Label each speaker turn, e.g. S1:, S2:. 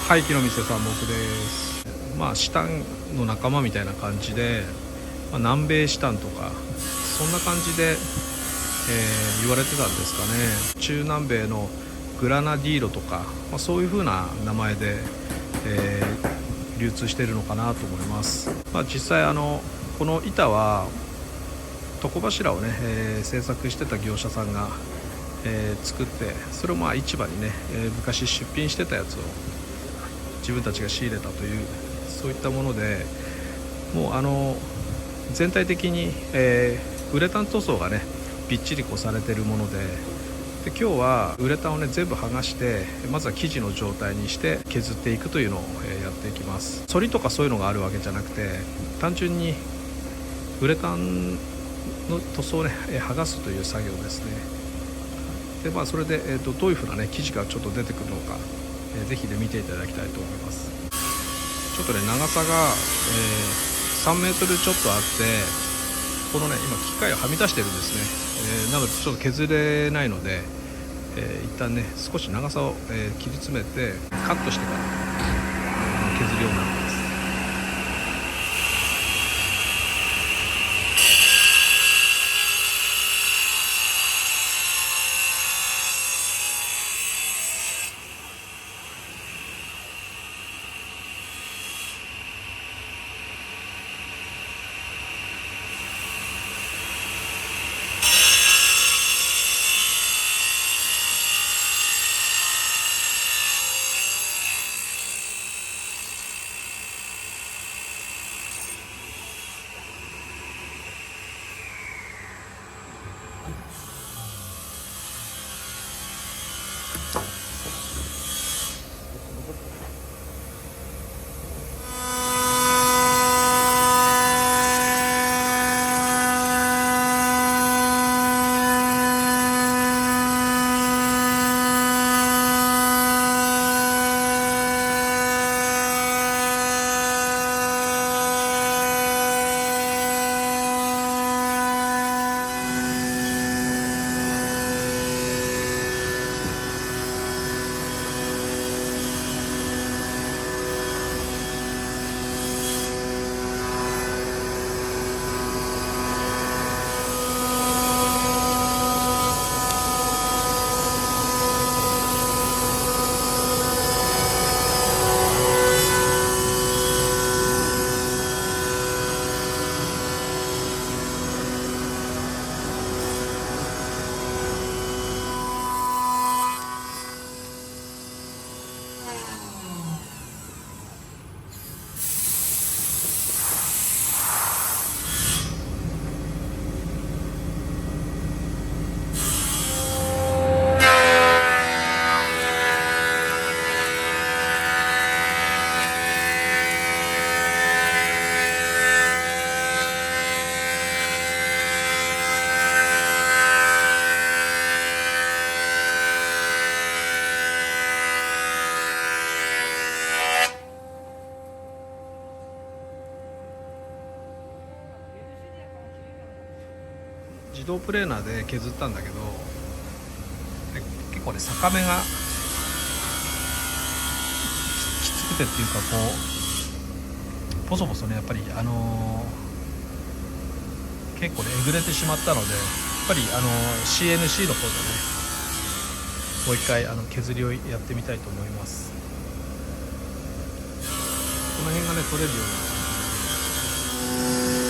S1: はい、木の店さん僕です。シタンの仲間みたいな感じで、南米シタンとかそんな感じで、言われてたんですかね。中南米のグラナディーロとか、そういう風な名前で、流通しているのかなと思います。実際この板は床柱をね、製作してた業者さんが、作って、それを市場にね、昔出品してたやつを自分たちが仕入れたという、そういったもので、もう全体的に、ウレタン塗装がねびっちりされているもので、今日はウレタンをね全部剥がして、まずは生地の状態にして削っていくというのを、やっていきます。反りとかそういうのがあるわけじゃなくて、単純にウレタンの塗装をね剥がすという作業ですね。でそれで、どういう風なね生地がちょっと出てくるのか、ぜひで見ていただきたいと思います。ちょっとね長さが、3メートルちょっとあって、このね今機械をはみ出してるんですね。なのでちょっと削れないので、一旦ね少し長さを、切り詰めてカットしてから削るようになります。自動プレーナーで削ったんだけど、結構ね逆目がきつくてっていうか、ポソポソねやっぱり結構ねえぐれてしまったので、やっぱりCNC の方でねもう一回削りをやってみたいと思います。この辺がね取れるように